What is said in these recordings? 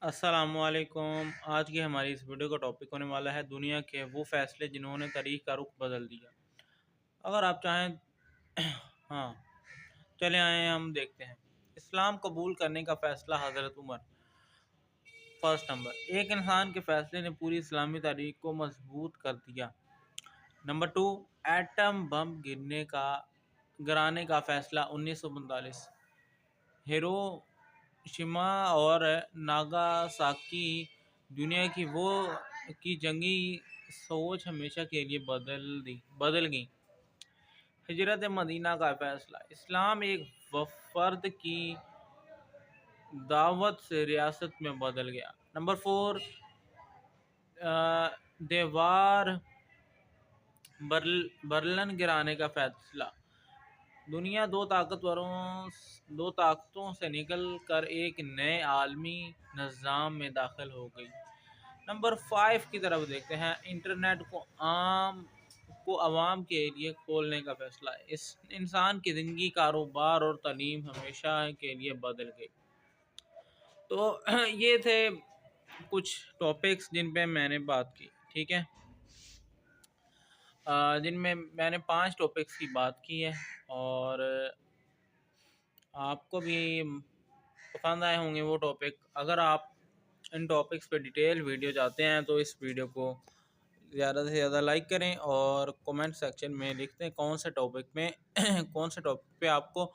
अस्सलामुअलैकुम। आज की हमारी इस वीडियो का टॉपिक होने वाला है दुनिया के वो फैसले जिन्होंने तारीख का रुख बदल दिया। अगर आप चाहें हाँ, चले आए हम देखते हैं। इस्लाम कबूल करने का फ़ैसला हज़रत उमर। फर्स्ट नंबर, एक इंसान के फ़ैसले ने पूरी इस्लामी तारीख को मजबूत कर दिया। नंबर टू, एटम बम गिराने का फ़ैसला 1945। हिरोशिमा और नागासाकी दुनिया की जंगी सोच हमेशा के लिए बदल गई। हिजरत मदीना का फैसला, इस्लाम एक फर्द की दावत से रियासत में बदल गया। नंबर फोर, दीवार बर्लिन गिराने का फैसला, दुनिया दो ताकतों से निकल कर एक नए आलमी निज़ाम में दाखिल हो गई। नंबर फाइव की तरफ देखते हैं। इंटरनेट को आवाम के लिए खोलने का फैसला, इस इंसान की ज़िंदगी, कारोबार और तालीम हमेशा के लिए बदल गई। तो ये थे कुछ टॉपिक्स जिन पे मैंने बात की, ठीक है। जिनमें मैंने 5 टॉपिक्स की बात की है और आपको भी पसंद आए होंगे वो टॉपिक। अगर आप इन टॉपिक्स पे डिटेल वीडियो चाहते हैं तो इस वीडियो को ज़्यादा से ज़्यादा लाइक करें और कमेंट सेक्शन में लिखते हैं कौन से टॉपिक में कौन से टॉपिक पे आपको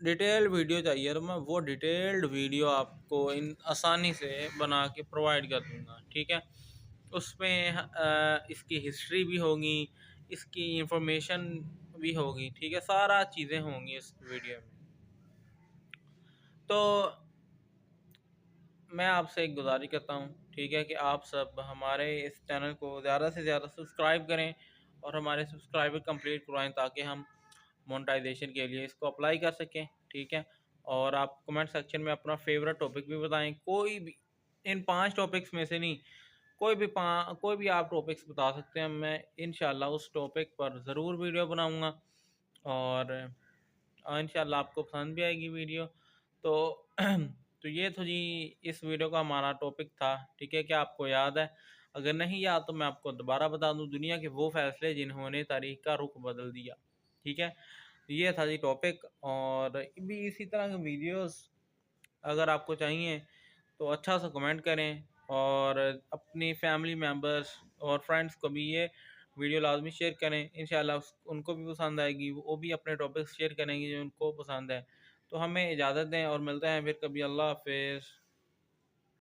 डिटेल वीडियो चाहिए, तो मैं वो डिटेल्ड वीडियो आपको इन आसानी से बना के प्रोवाइड कर दूँगा, ठीक है। उसमें इसकी हिस्ट्री भी होगी, इसकी इंफॉर्मेशन भी होगी, ठीक है, सारा चीज़ें होंगी इस वीडियो में। तो मैं आपसे एक गुजारिश करता हूँ, ठीक है, कि आप सब हमारे इस चैनल को ज़्यादा से ज़्यादा सब्सक्राइब करें और हमारे सब्सक्राइबर कंप्लीट करवाएं ताकि हम मोनेटाइजेशन के लिए इसको अप्लाई कर सकें, ठीक है। और आप कमेंट सेक्शन में अपना फेवरेट टॉपिक भी बताएं, कोई भी इन 5 टॉपिक्स में से नहीं, कोई भी आप टॉपिक्स बता सकते हैं। मैं इंशाल्लाह उस टॉपिक पर ज़रूर वीडियो बनाऊँगा और इंशाल्लाह आपको पसंद भी आएगी वीडियो। तो तो ये तो जी इस वीडियो का हमारा टॉपिक था, ठीक है। क्या आपको याद है? अगर नहीं याद तो मैं आपको दोबारा बता दूं, दुनिया के वो फैसले जिन्होंने तारीख का रुख बदल दिया, ठीक है। ये था जी टॉपिक। और भी इसी तरह के वीडियोस अगर आपको चाहिए तो अच्छा सा कमेंट करें और अपनी फैमिली मेम्बर्स और फ्रेंड्स को भी ये वीडियो लाजमी शेयर करें। इंशाल्लाह उनको भी पसंद आएगी, वो भी अपने टॉपिक्स शेयर करेंगे जो उनको पसंद है। तो हमें इजाज़त दें और मिलते हैं फिर कभी। अल्लाह हाफ़िज़।